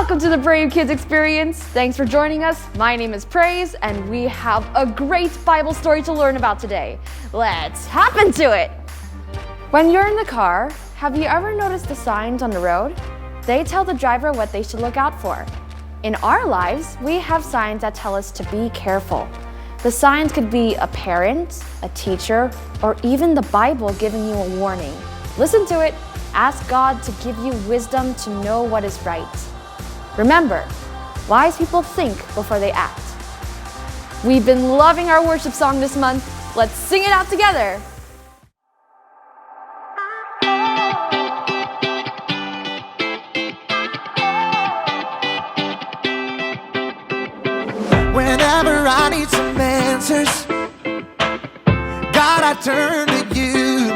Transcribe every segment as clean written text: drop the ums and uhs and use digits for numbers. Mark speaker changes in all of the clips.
Speaker 1: Welcome to the Brave Kids Experience. Thanks for joining us. My name is Praise, and we have a great Bible story to learn about today. Let's hop into it. When you're in the car, have you ever noticed the signs on the road? They tell the driver what they should look out for. In our lives, we have signs that tell us to be careful. The signs could be a parent, a teacher, or even the Bible giving you a warning. Listen to it. Ask God to give you wisdom to know what is right. Remember, wise people think before they act. We've been loving our worship song this month. Let's sing it out together.
Speaker 2: Whenever I need some answers, God, I turn to you.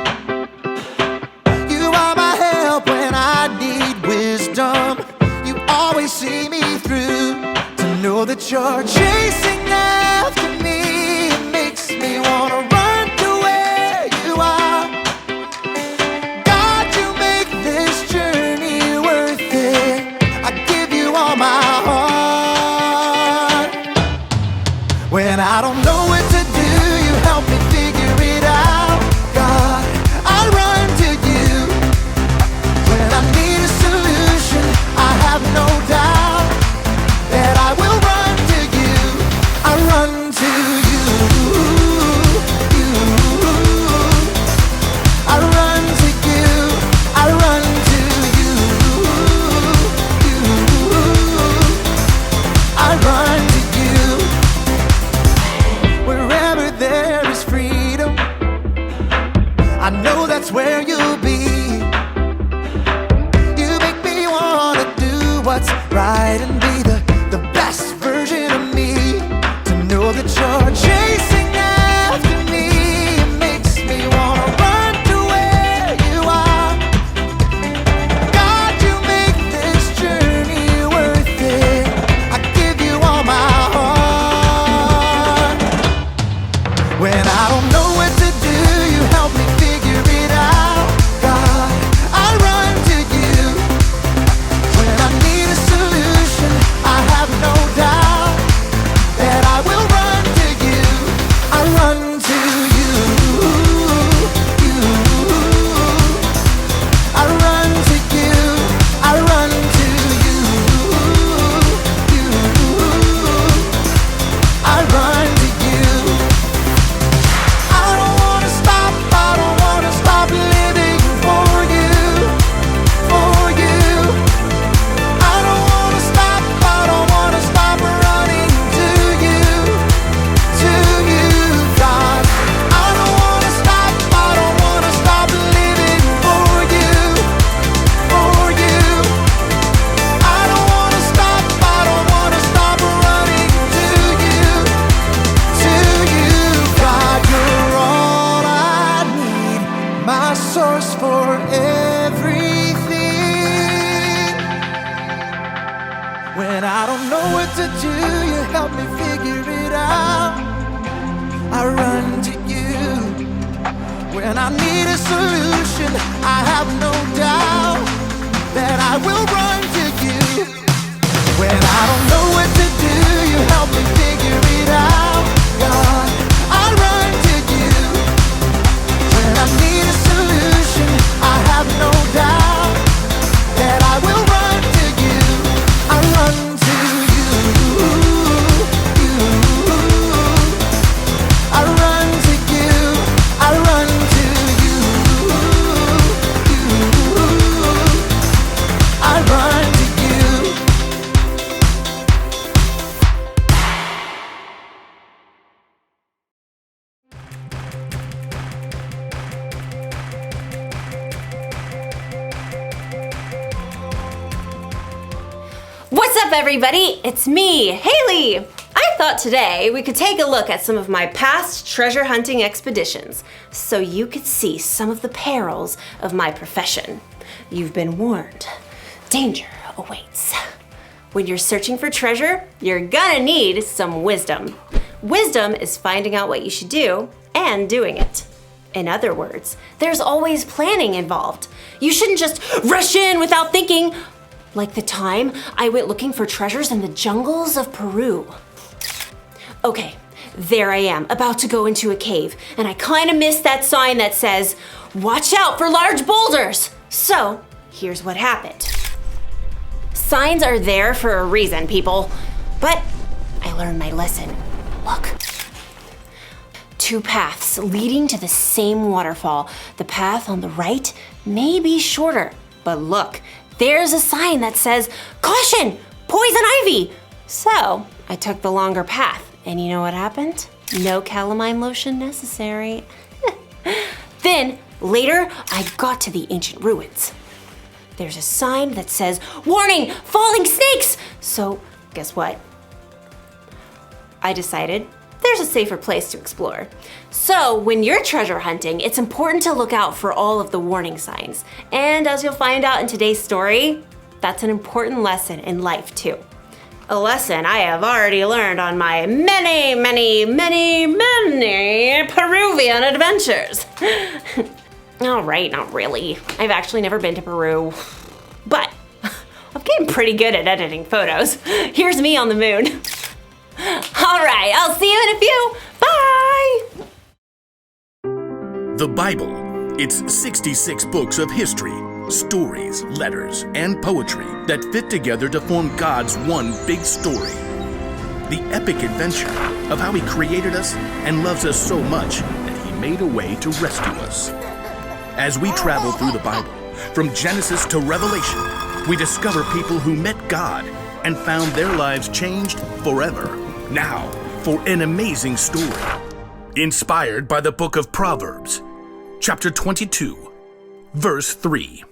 Speaker 2: You are my help when I need wisdom. You always see me through. To know that you're chasing after me, it makes me wanna run to where you are. God, you make this journey worth it. I give you all my heart. When I don't know what to do, you help me figure it out. God, I run to you. When I need a solution, I have no doubt that I will run to you. I run to you. I run to you. I run to you. I run to you. Wherever there is freedom, I know that's where you'll be. You make me wanna do what's right and be the best version of me. To know that you're chasing after me, it makes me wanna run to where you are. God, you make this journey worth it. I give you all my heart. When I don't know what to do, you help me figure it out. God, I run to you. When I need a solution, I have no doubt that I will run to you. I run to you. I run to you. I run to you. I run to you. I don't wanna stop, I don't wanna stop living for you, for you. I don't wanna stop, I don't wanna stop running to you, God. I don't wanna stop, I don't wanna stop living for you, for you. I don't wanna stop, I don't wanna stop running to you, God. You're all I need, my source for everything. When I don't know what to do, you help me figure it out. I run to you. When I need a solution, I have no doubt that I will run to you. When I don't know what to do, you help me figure it out. God, I run to you. When I need a solution, I have no doubt that I will run to you. I run to you. I run to you. I run to you. I run to you.
Speaker 3: What's up, everybody? It's me, Haley. I thought today we could take a look at some of my past treasure hunting expeditions so you could see some of the perils of my profession. You've been warned. Danger awaits. When you're searching for treasure, you're gonna need some wisdom. Wisdom is finding out what you should do and doing it. In other words, there's always planning involved. You shouldn't just rush in without thinking, Like the time I went looking for treasures in the jungles of Peru. Okay, there I am, about to go into a cave, and I kind of missed that sign that says, "Watch out for large boulders." So, here's what happened. Signs are there for a reason, people. But I learned my lesson. Look. 2 paths leading to the same waterfall. The path on the right may be shorter, but look, there's a sign that says, "Caution! Poison ivy!" So, I took the longer path, and you know what happened? No calamine lotion necessary. Then, later, I got to the ancient ruins. There's a sign that says, "Warning! Falling snakes!" So, guess what? I decided there's a safer place to explore. So, when you're treasure hunting, it's important to look out for all of the warning signs. And as you'll find out in today's story, that's an important lesson in life too. A lesson I have already learned on my many Peruvian adventures. All right, not really. I've actually never been to Peru, but I'm getting pretty good at editing photos. Here's me on the moon. All right, I'll see you in a few. Bye!
Speaker 4: The Bible. It's 66 books of history, stories, letters, and poetry that fit together to form God's one big story. The epic adventure of how He created us and loves us so much that He made a way to rescue us. As we travel through the Bible, from Genesis to Revelation, we discover people who met God and found their lives changed forever. Now, for an amazing story. Inspired by the book of Proverbs, chapter 22, verse 3.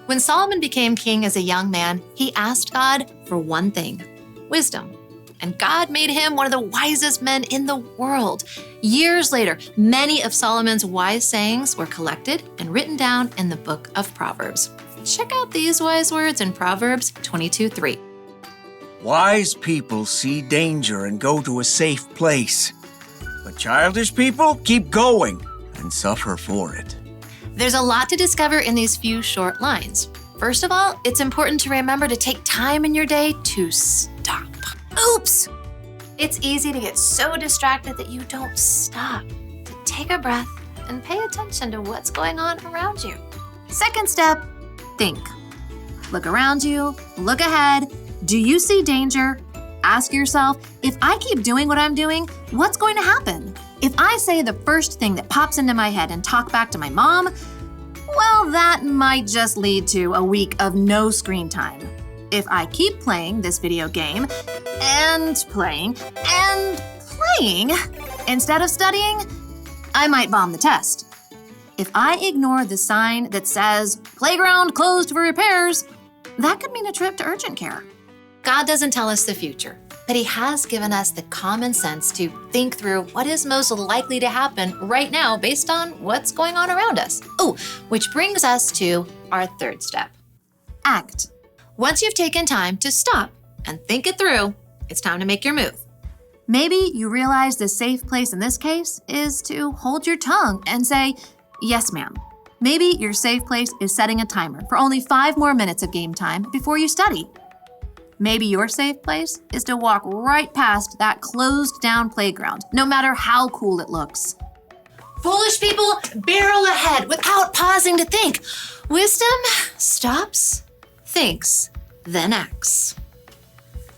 Speaker 5: When Solomon became king as a young man, he asked God for one thing: wisdom. And God made him one of the wisest men in the world. Years later, many of Solomon's wise sayings were collected and written down in the book of Proverbs. Check out these wise words in Proverbs 22:3.
Speaker 6: Wise people see danger and go to a safe place, but childish people keep going and suffer for it.
Speaker 5: There's a lot to discover in these few short lines. First of all, it's important to remember to take time in your day to stop. Oops! It's easy to get so distracted that you don't stop to take a breath and pay attention to what's going on around you. Second step, think. Look around you, look ahead. Do you see danger? Ask yourself, if I keep doing what I'm doing, what's going to happen? If I say the first thing that pops into my head and talk back to my mom, well, that might just lead to a week of no screen time. If I keep playing this video game and playing instead of studying, I might bomb the test. If I ignore the sign that says playground closed for repairs, that could mean a trip to urgent care. God doesn't tell us the future, but He has given us the common sense to think through what is most likely to happen right now based on what's going on around us. Oh, which brings us to our third step. Act. Once you've taken time to stop and think it through, it's time to make your move. Maybe you realize the safe place in this case is to hold your tongue and say, "Yes, ma'am." Maybe your safe place is setting a timer for only 5 more minutes of game time before you study. Maybe your safe place is to walk right past that closed down playground, no matter how cool it looks. Foolish people barrel ahead without pausing to think. Wisdom stops, thinks, then acts.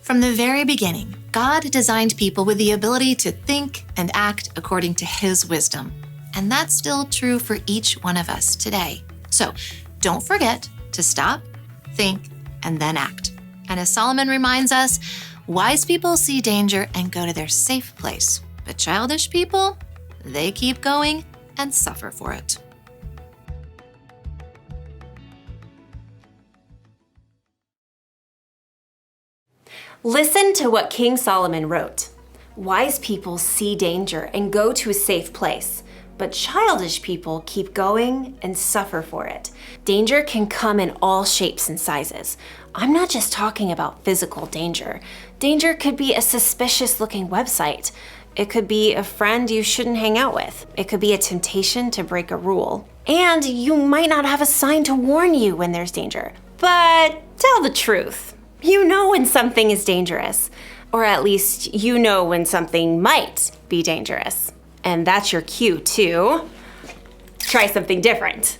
Speaker 5: From the very beginning, God designed people with the ability to think and act according to His wisdom. And that's still true for each one of us today. So don't forget to stop, think, and then act. And as Solomon reminds us, wise people see danger and go to their safe place. But childish people, they keep going and suffer for it.
Speaker 3: Listen to what King Solomon wrote. Wise people see danger and go to a safe place, but childish people keep going and suffer for it. Danger can come in all shapes and sizes. I'm not just talking about physical danger. Danger could be a suspicious-looking website. It could be a friend you shouldn't hang out with. It could be a temptation to break a rule. And you might not have a sign to warn you when there's danger. But tell the truth. You know when something is dangerous, or at least you know when something might be dangerous. And that's your cue to try something different.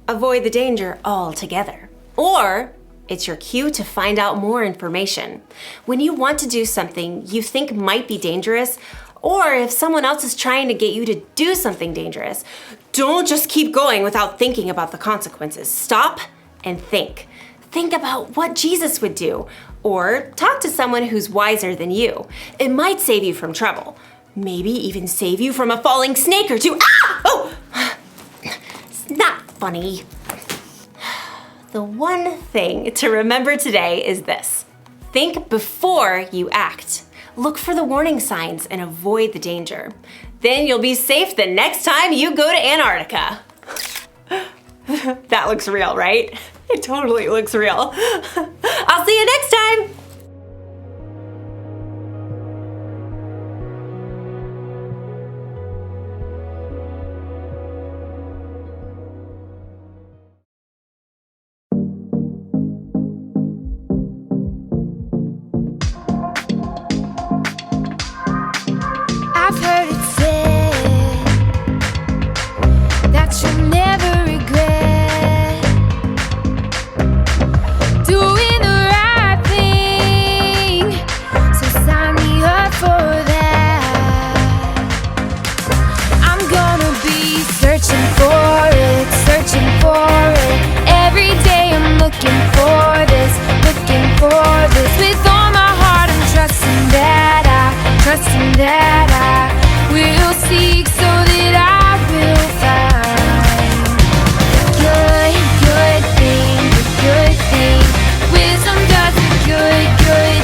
Speaker 3: Avoid the danger altogether. Or it's your cue to find out more information. When you want to do something you think might be dangerous, or if someone else is trying to get you to do something dangerous, don't just keep going without thinking about the consequences. Stop and think. Think about what Jesus would do, or talk to someone who's wiser than you. It might save you from trouble. Maybe even save you from a falling snake or two. Ah! Oh! It's not funny. The one thing to remember today is this. Think before you act. Look for the warning signs and avoid the danger. Then you'll be safe the next time you go to Antarctica. That looks real, right? It totally looks real. I'll see you next time.
Speaker 7: I've heard it said that you'll never regret doing the right thing. So sign me up for that. I'm gonna be searching for it, searching for it. Every day I'm looking for this, looking for this. With all my heart I'm trusting that I will seek so that I will find the good thing, the good thing. Wisdom does the good thing,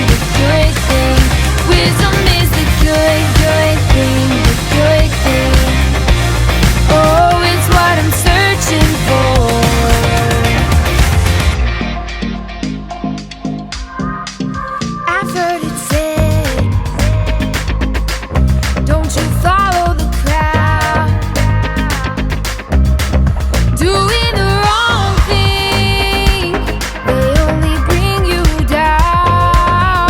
Speaker 7: the good thing. Wisdom is the good thing, the good thing. Oh, it's what I'm searching for. I've heard it said, don't you follow the crowd, doing the wrong thing, they only bring you down.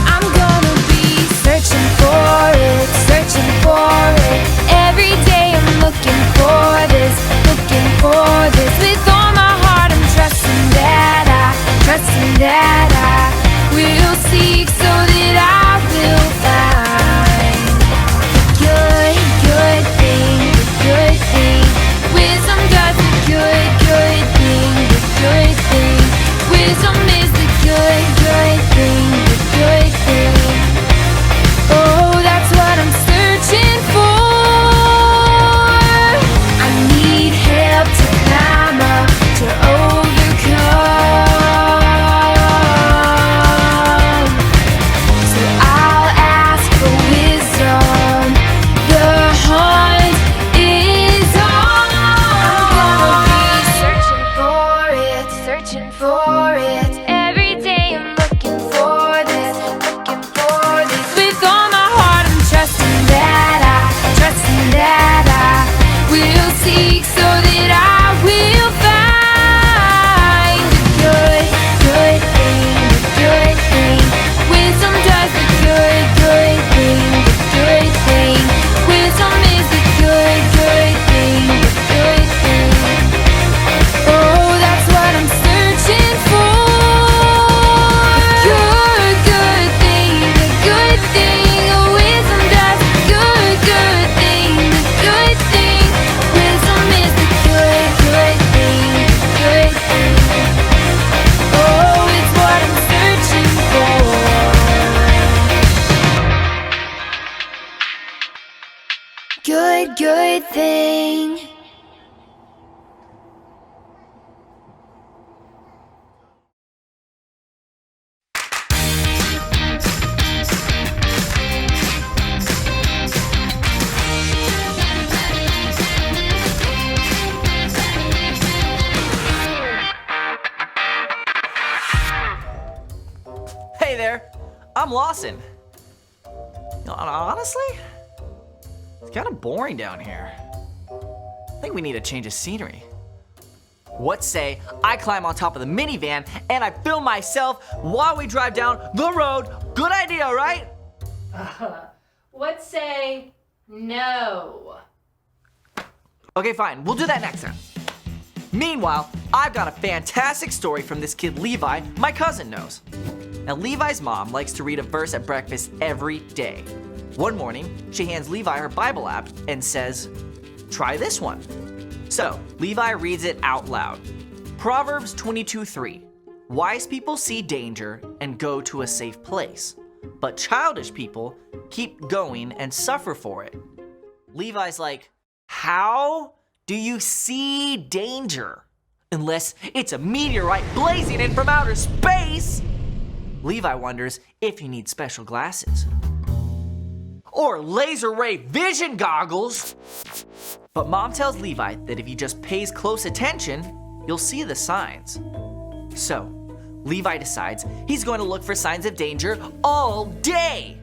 Speaker 7: I'm gonna be searching for it, searching for it. Every day I'm looking for this, looking for this. With all my heart I'm trusting that I will seek so that I will find the good thing, the good thing. Wisdom does the good thing, the good thing. Wisdom is the good thing, the good thing. Oh, that's what I'm searching for. I need help to climb up, to overcome. So I'll ask for wisdom. The hunt is on. I'm gonna be searching for it, searching for it. Every day I'm looking for this, looking for this. With all my heart I'm trusting that I will seek so that I will find the good thing, the good thing. Wisdom does the good thing, the good thing. Wisdom is the good thing, the good thing. Oh, that's what I'm searching for. Good thing, the good thing. Wisdom does the good thing, the good thing. Wisdom is the good thing, the good thing. Oh, it's what I'm searching for. Good thing.
Speaker 8: Hey there, I'm Lawson. Honestly, it's kind of boring down here. I think we need a change of scenery. What say I climb on top of the minivan and I film myself while we drive down the road? Good idea, right?
Speaker 1: What say no?
Speaker 8: Okay, fine. We'll do that next time. Meanwhile, I've got a fantastic story from this kid Levi my cousin knows. Now, Levi's mom likes to read a verse at breakfast every day. One morning, she hands Levi her Bible app and says, "Try this one." So, Levi reads it out loud. Proverbs 22:3. Wise people see danger and go to a safe place, but childish people keep going and suffer for it. Levi's like, how do you see danger? Unless it's a meteorite blazing in from outer space. Levi wonders if you need special glasses. Or laser ray vision goggles. But mom tells Levi that if he just pays close attention, you'll see the signs. So, Levi decides he's going to look for signs of danger all day.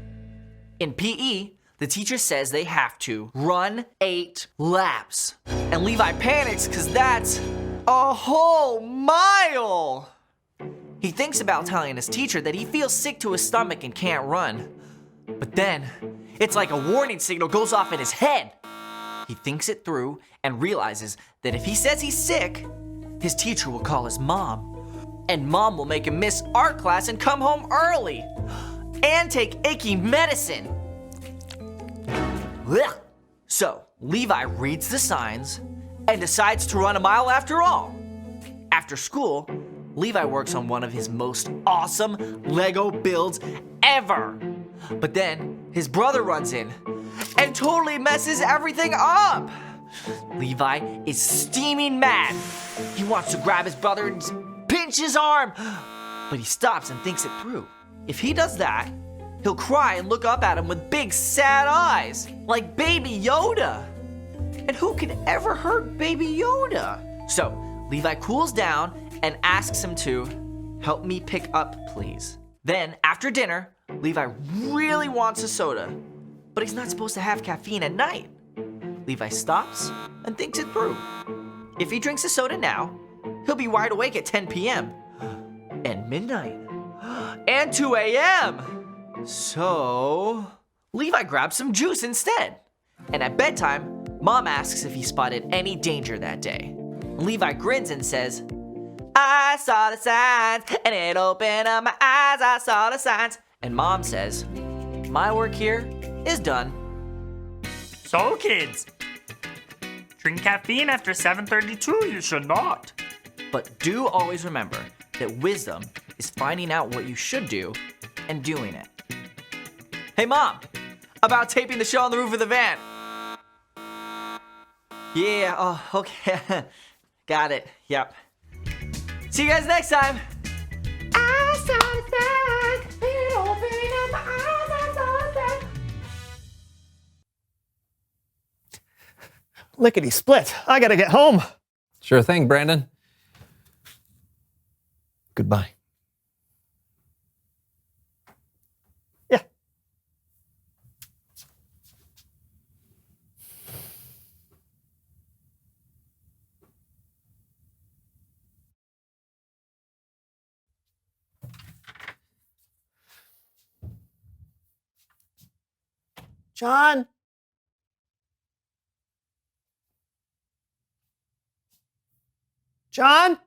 Speaker 8: In PE, the teacher says they have to run 8 laps. And Levi panics because that's a whole mile. He thinks about telling his teacher that he feels sick to his stomach and can't run. But then, it's like a warning signal goes off in his head. He thinks it through and realizes that if he says he's sick, his teacher will call his mom. And mom will make him miss art class and come home early. And take icky medicine. Blech. So, Levi reads the signs and decides to run a mile after all. After school, Levi works on one of his most awesome Lego builds ever. But then his brother runs in and totally messes everything up. Levi is steaming mad. He wants to grab his brother and pinch his arm, but he stops and thinks it through. If he does that, he'll cry and look up at him with big sad eyes, like Baby Yoda. And who could ever hurt Baby Yoda? So Levi cools down and asks him to help me pick up, please. Then, after dinner, Levi really wants a soda, but he's not supposed to have caffeine at night. Levi stops and thinks it through. If he drinks a soda now, he'll be wide awake at 10 p.m. and midnight and 2 a.m. So, Levi grabs some juice instead. And at bedtime, mom asks if he spotted any danger that day. Levi grins and says, "I saw the signs, and it opened up my eyes, I saw the signs." And mom says, "My work here is done."
Speaker 9: So kids, drink caffeine after 7:32, you should not.
Speaker 8: But do always remember that wisdom is finding out what you should do and doing it. Hey mom, about taping the show on the roof of the van. Yeah, oh, okay. Got it, yep. See you guys next time. I saw the signs, it opened up my eyes, I saw the signs.
Speaker 10: Lickety split. I gotta get home.
Speaker 11: Sure thing, Brandon.
Speaker 10: Goodbye. Yeah. John. John?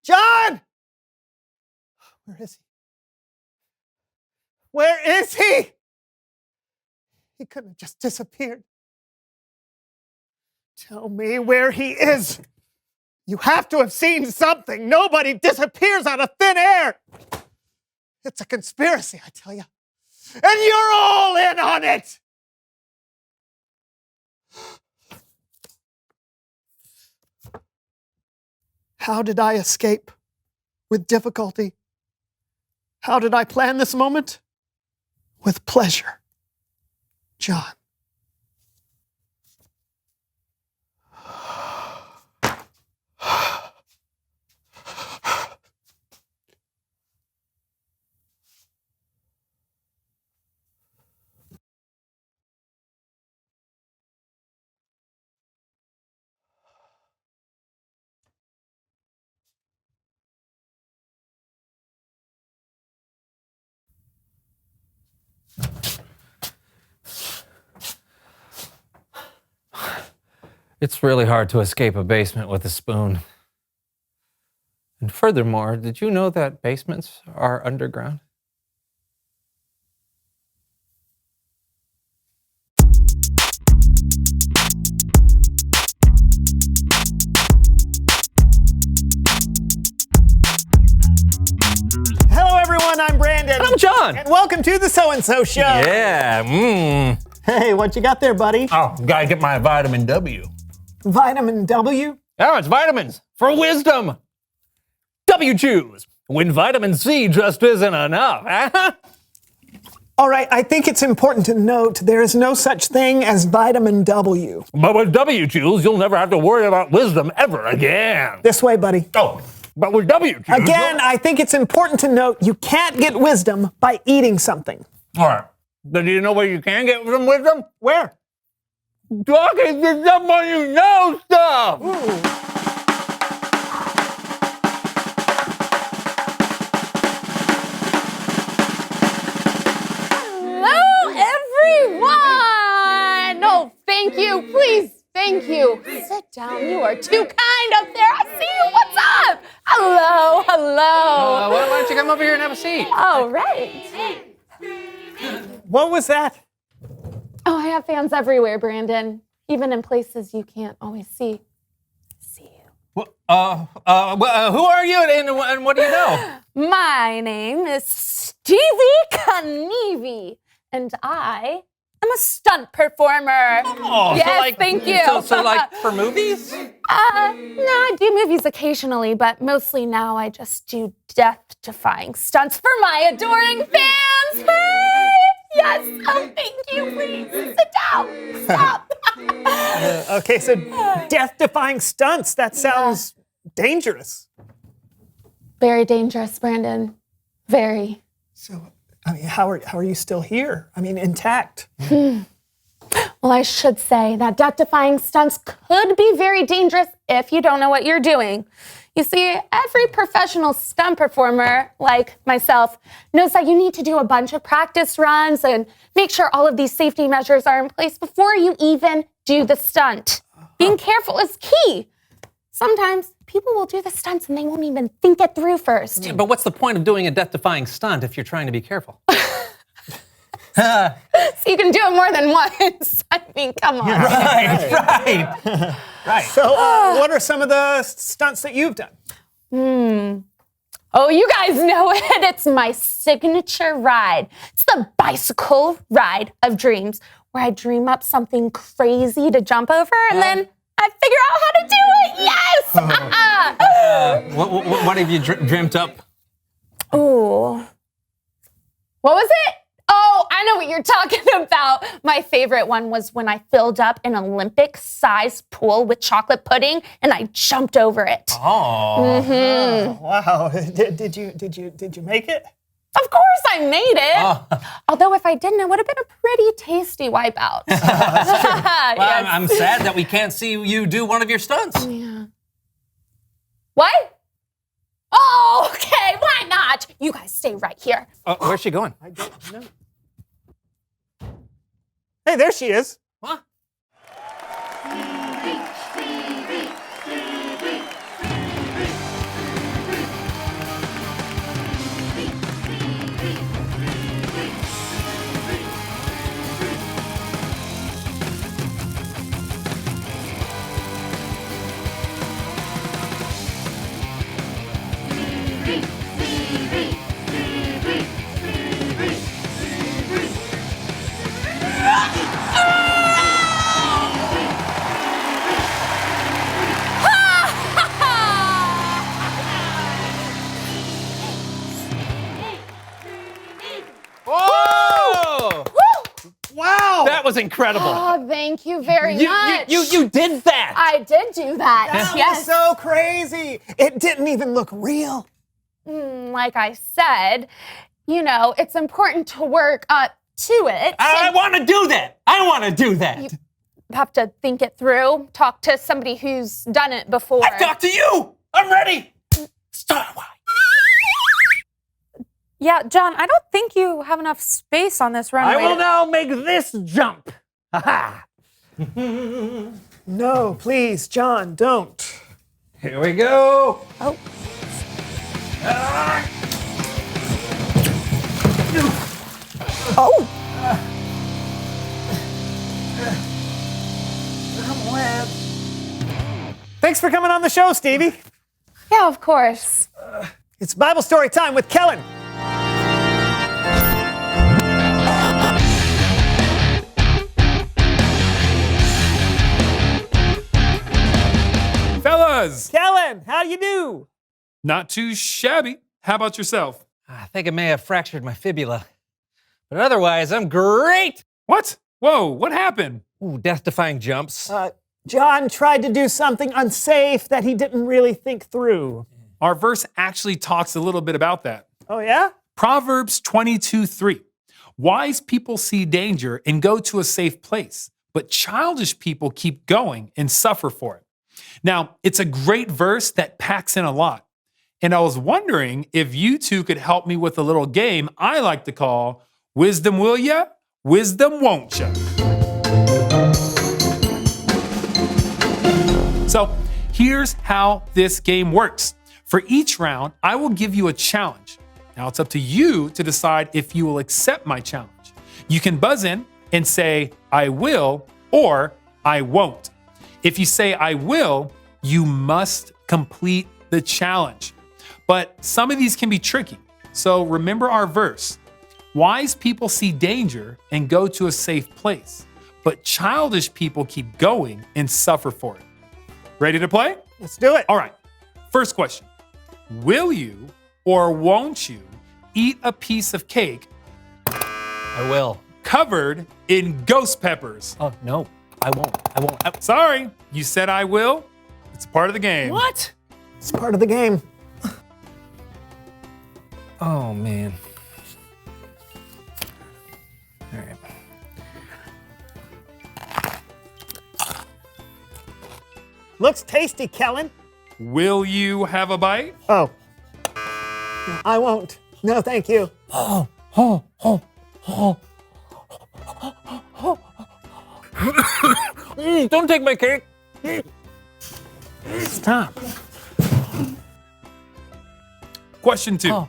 Speaker 10: John! Where is he? Where is he? He couldn't have just disappeared. Tell me where he is. You have to have seen something. Nobody disappears out of thin air. It's a conspiracy, I tell you. And you're all in on it. How did I escape? With difficulty. How did I plan this moment? With pleasure. John.
Speaker 11: It's really hard to escape a basement with a spoon. And furthermore, did you know that basements are underground?
Speaker 10: Hello, everyone. I'm Brandon.
Speaker 11: And I'm John.
Speaker 10: And welcome to the So and So Show.
Speaker 11: Yeah,
Speaker 10: Hey, what you got there, buddy?
Speaker 11: Oh, gotta get my vitamin W.
Speaker 10: Vitamin W?
Speaker 11: Oh, it's vitamins for wisdom. W choose when vitamin C just isn't enough.
Speaker 10: All right, I think it's important to note there is no such thing as vitamin W.
Speaker 11: But with W choose, you'll never have to worry about wisdom ever again.
Speaker 10: This way, buddy.
Speaker 11: Oh, but with W choose.
Speaker 10: Again, I think it's important to note you can't get wisdom by eating something.
Speaker 11: All right. But do you know where you can get some wisdom?
Speaker 10: Where?
Speaker 11: Talking to someone you know stuff.
Speaker 1: Hello, everyone! No, thank you, please, thank you. Sit down, you are too kind up there. I see you, what's up? Hello, hello.
Speaker 11: Why don't you come over here and have a seat?
Speaker 1: All right.
Speaker 10: What was that?
Speaker 1: Oh, I have fans everywhere, Brandon. Even in places you can't always see. See you.
Speaker 11: Who are you and what do you know?
Speaker 1: My name is Stevie Knievel, and I am a stunt performer.
Speaker 11: Oh,
Speaker 1: yes, thank you.
Speaker 11: So like for movies?
Speaker 1: No, I do movies occasionally, but mostly now I just do death-defying stunts for my adoring fans. Hey! Yes, oh, thank you, please. Sit down. Stop.
Speaker 10: Okay, so death-defying stunts. That sounds dangerous.
Speaker 1: Very dangerous, Brandon. Very.
Speaker 10: So, I mean, how are you still here? I mean, intact.
Speaker 1: Well, I should say that death-defying stunts could be very dangerous if you don't know what you're doing. You see, every professional stunt performer, like myself, knows that you need to do a bunch of practice runs and make sure all of these safety measures are in place before you even do the stunt. Being careful is key. Sometimes people will do the stunts and they won't even think it through first.
Speaker 11: Yeah, but what's the point of doing a death-defying stunt if you're trying to be careful?
Speaker 1: So you can do it more than once. I mean, come on.
Speaker 11: Right.
Speaker 10: So, what are some of the stunts that you've done?
Speaker 1: Oh, you guys know it. It's my signature ride. It's the bicycle ride of dreams, where I dream up something crazy to jump over, and then I figure out how to do it. Yes!
Speaker 11: What have you dreamt up?
Speaker 1: Ooh. What was it? Oh, I know what you're talking about. My favorite one was when I filled up an Olympic-sized pool with chocolate pudding and I jumped over it.
Speaker 11: Oh.
Speaker 1: Mm-hmm.
Speaker 10: Wow. Did you make it?
Speaker 1: Of course I made it. Although if I didn't, it would have been a pretty tasty wipeout.
Speaker 11: Well,
Speaker 1: Yes.
Speaker 11: I'm sad that we can't see you do one of your stunts.
Speaker 1: Yeah. What? Oh, okay. Why not? You guys stay right here.
Speaker 11: Where's she going?
Speaker 10: I don't know. Hey, there she is.
Speaker 11: What? Whoa!
Speaker 10: Wow.
Speaker 11: That was incredible.
Speaker 1: Oh, thank you very much.
Speaker 11: You did that.
Speaker 1: I did do that.
Speaker 10: That
Speaker 1: Yes.
Speaker 10: was so crazy. It didn't even look real.
Speaker 1: Like I said, you know, it's important to work up to it.
Speaker 11: I want to do that. I want to do that.
Speaker 1: You have to think it through, talk to somebody who's done it before.
Speaker 11: I talk to you. I'm ready. Start.
Speaker 1: Yeah, John, I don't think you have enough space on this runway.
Speaker 11: I will now make this jump. Ha-ha.
Speaker 10: No no, please, John, don't.
Speaker 11: Here we go.
Speaker 10: Oh. Oh! I'm wet. Thanks for coming on the show, Stevie.
Speaker 1: Yeah, of course.
Speaker 10: It's Bible story time with Kellen.
Speaker 12: Fellas,
Speaker 10: Kellen, how do you do?
Speaker 12: not too shabby. How about yourself?
Speaker 11: I think I may have fractured my fibula. But otherwise, I'm great.
Speaker 12: What? Whoa, what happened?
Speaker 11: Ooh, death-defying jumps.
Speaker 10: John tried to do something unsafe that he didn't really think through.
Speaker 12: Our verse actually talks a little bit about that.
Speaker 10: Oh, yeah?
Speaker 12: Proverbs 22:3. Wise people see danger and go to a safe place, but childish people keep going and suffer for it. Now, it's a great verse that packs in a lot. And I was wondering if you two could help me with a little game I like to call Wisdom Will Ya? Wisdom Won't Ya? So here's how this game works. For each round, I will give you a challenge. Now it's up to you to decide if you will accept my challenge. You can buzz in and say, I will, or I won't. If you say, I will, you must complete the challenge. But some of these can be tricky. So remember our verse. Wise people see danger and go to a safe place, but childish people keep going and suffer for it. Ready to play?
Speaker 10: Let's do it.
Speaker 12: All right. First question. Will you or won't you eat a piece of cake
Speaker 11: I will.
Speaker 12: covered in ghost peppers?
Speaker 11: Oh, no, I won't.
Speaker 12: Sorry, you said I will. It's part of the game.
Speaker 11: What?
Speaker 10: It's part of the game.
Speaker 11: Oh, man. All right.
Speaker 10: Looks tasty, Kellen.
Speaker 12: Will you have a bite?
Speaker 10: Oh. I won't. No, thank you.
Speaker 11: Don't take my cake.
Speaker 10: Stop.
Speaker 12: Question 2.
Speaker 11: Oh.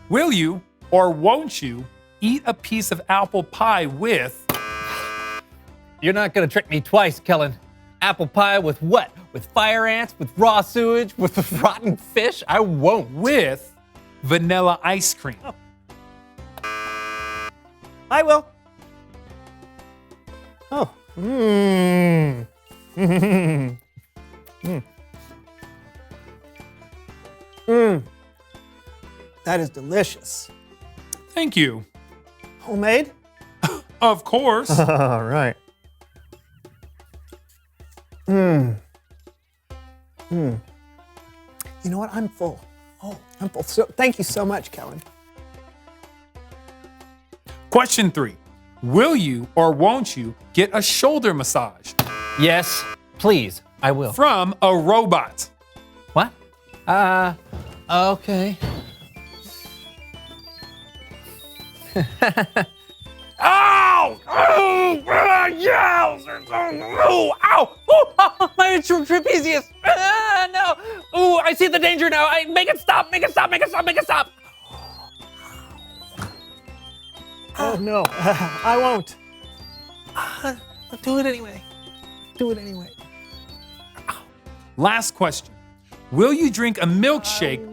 Speaker 12: Will you or won't you eat a piece of apple pie with
Speaker 11: You're not gonna trick me twice, Kellen. Apple pie with what? With fire ants? With raw sewage? With rotten fish? I won't.
Speaker 12: with vanilla ice cream?
Speaker 10: I will. Oh. That is delicious.
Speaker 12: Thank you.
Speaker 10: Homemade?
Speaker 12: Of course.
Speaker 10: All right. You know what? I'm full. Oh, I'm full. So, thank you so much, Kellen.
Speaker 12: Question 3. Will you or won't you get a shoulder massage
Speaker 11: Yes, please. I will.
Speaker 12: from a robot?
Speaker 11: What? Okay.
Speaker 12: Ow! Oh, yes! Oh, ow!
Speaker 11: Oh, my trapezius. No. Ooh, I see the danger now. Make it stop. Make it stop. Make it stop. Make it stop.
Speaker 10: Oh, no. I won't.
Speaker 11: Do it anyway. Do it anyway.
Speaker 12: Last question. Will you drink a milkshake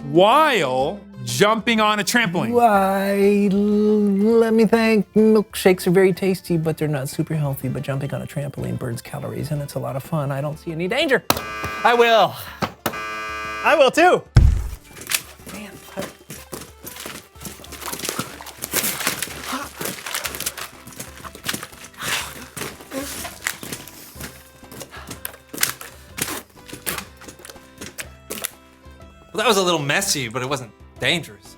Speaker 12: while jumping on a trampoline?
Speaker 11: Why, let me think. Milkshakes are very tasty, but they're not super healthy. But jumping on a trampoline burns calories, and it's a lot of fun. I don't see any danger. I will.
Speaker 10: I will too.
Speaker 11: Man, well, that was a little messy, but it wasn't dangerous.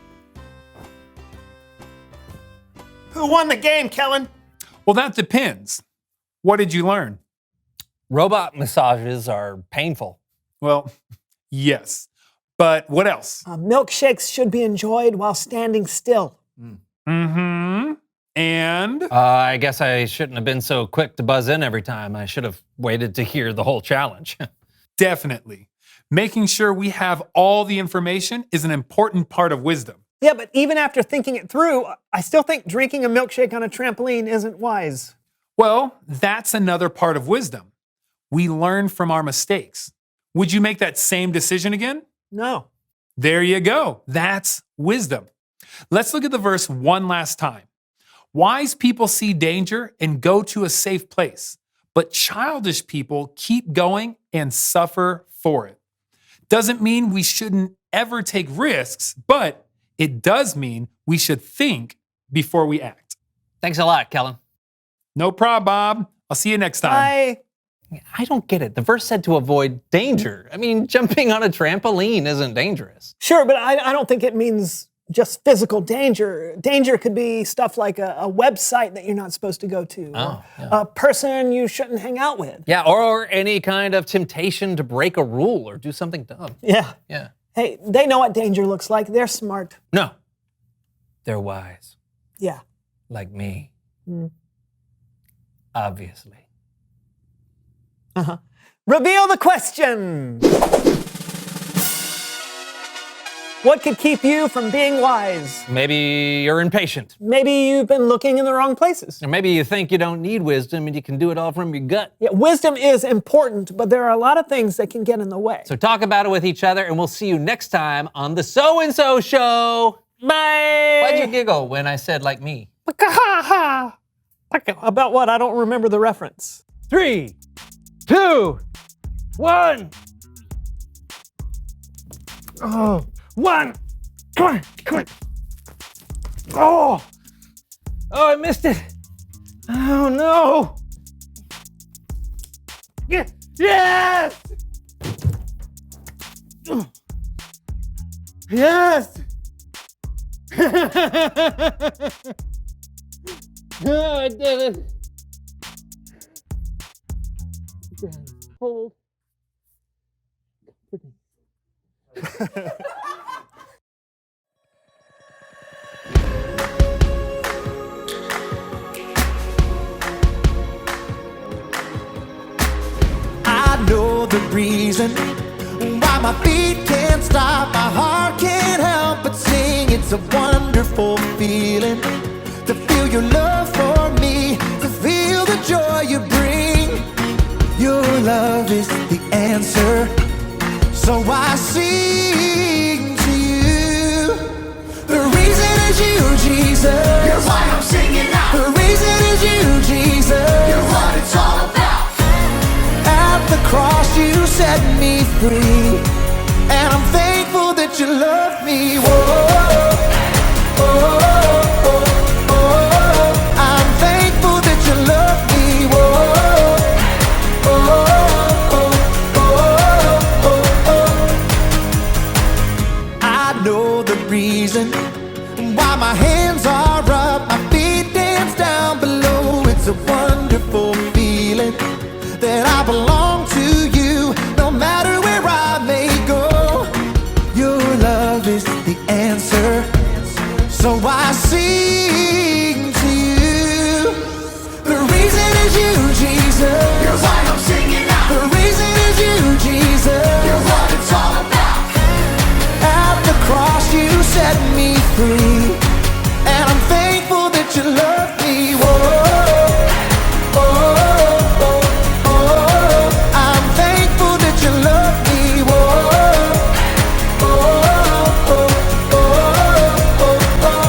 Speaker 10: Who won the game, Kellen?
Speaker 12: Well, that depends. What did you learn?
Speaker 11: Robot massages are painful.
Speaker 12: Well, yes. But what else?
Speaker 10: Milkshakes should be enjoyed while standing still.
Speaker 12: Mm-hmm. And
Speaker 11: I guess I shouldn't have been so quick to buzz in every time. I should have waited to hear the whole challenge.
Speaker 12: definitely, making sure we have all the information is an important part of wisdom.
Speaker 10: Yeah, but even after thinking it through, I still think drinking a milkshake on a trampoline isn't wise.
Speaker 12: Well, that's another part of wisdom. We learn from our mistakes. Would you make that same decision again?
Speaker 10: No.
Speaker 12: There you go. That's wisdom. Let's look at the verse one last time. Wise people see danger and go to a safe place, but childish people keep going and suffer for it. Doesn't mean we shouldn't ever take risks, but it does mean we should think before we act.
Speaker 11: Thanks a lot, Kellen.
Speaker 12: No problem, Bob. I'll see you next time.
Speaker 10: Bye.
Speaker 11: I don't get it. The verse said to avoid danger. I mean, jumping on a trampoline isn't dangerous.
Speaker 10: Sure, but I don't think it means just physical danger. Danger could be stuff like a website that you're not supposed to go to, or a person you shouldn't hang out with.
Speaker 11: Yeah, or any kind of temptation to break a rule or do something dumb.
Speaker 10: Yeah.
Speaker 11: Yeah.
Speaker 10: Hey, they know what danger looks like. They're smart.
Speaker 11: No. They're wise.
Speaker 10: Yeah.
Speaker 11: Like me.
Speaker 10: Mm.
Speaker 11: Obviously.
Speaker 10: Uh-huh. Reveal the question. What could keep you from being wise?
Speaker 11: Maybe you're impatient.
Speaker 10: Maybe you've been looking in the wrong places.
Speaker 11: Or maybe you think you don't need wisdom and you can do it all from your gut.
Speaker 10: Yeah, wisdom is important, but there are a lot of things that can get in the way.
Speaker 11: So talk about it with each other, and we'll see you next time on the So-and-So Show.
Speaker 10: Bye!
Speaker 11: Why'd you giggle when I said like me?
Speaker 10: About what? I don't remember the reference.
Speaker 11: 3, 2, 1.
Speaker 10: Oh, 1. Come on, come on. Oh!
Speaker 11: Oh, I missed it.
Speaker 10: Oh, no! Yes! Yes!
Speaker 11: Oh, I did it. Hold.
Speaker 2: I know the reason why my feet can't stop, my heart can't help but sing. It's a wonderful feeling to feel your love for me, to feel the joy you bring. Your love is the answer, so I sing to you. The reason is you, Jesus. You're why I'm singing now. The reason is you, Jesus. You're what it's all about. At the cross you set me free, and I'm thankful that you love me. Whoa, oh, oh, oh. I'm thankful that you love me. Whoa, oh, oh, oh, oh, oh. I know the reason why my hands are up, my feet dance down below. It's a wonderful feeling that I belong to you, no matter where I may go. Your love is the answer, so I sing to you. The reason is you, Jesus. You're why I'm singing now. The reason is you, Jesus. You're what it's all about. At the cross you set me free, and I'm thankful that you love me. Whoa, oh, oh, oh. I'm thankful that you love me. Whoa, oh, oh, oh, oh, oh.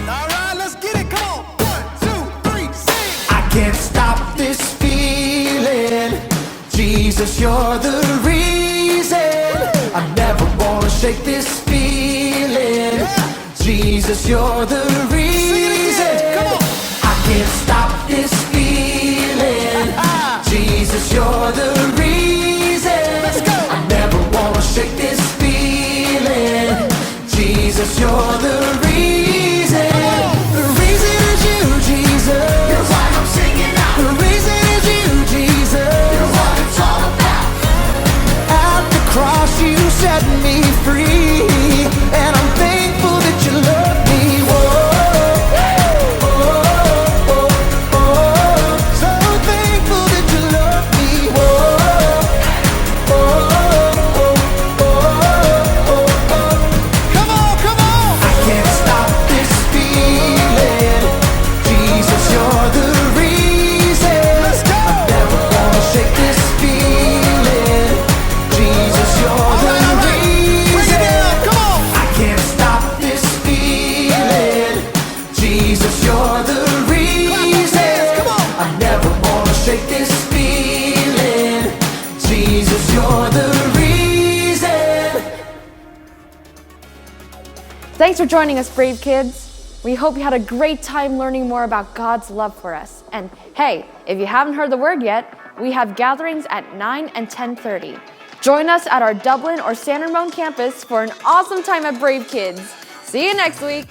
Speaker 2: All right, let's get it. Come on. 1, 2, 3, sing. I can't stop this feeling. Jesus, you're the reason. I never wanna shake this feeling. Jesus, you're the reason. I can't stop this feeling. Jesus, you're the reason. I never wanna shake this feeling. Jesus, you're the reason. The reason is you, Jesus. You're why I'm singing now. The reason is you, Jesus. You're what it's all about. At the cross you set me free, and I'm thankful that you love me. Whoa.
Speaker 1: Thanks for joining us, brave kids. We hope you had a great time learning more about God's love for us. And hey, if you haven't heard the word yet, we have gatherings at 9 and 10:30. Join us at our Dublin or San Ramon campus for an awesome time at Brave Kids. See you next week.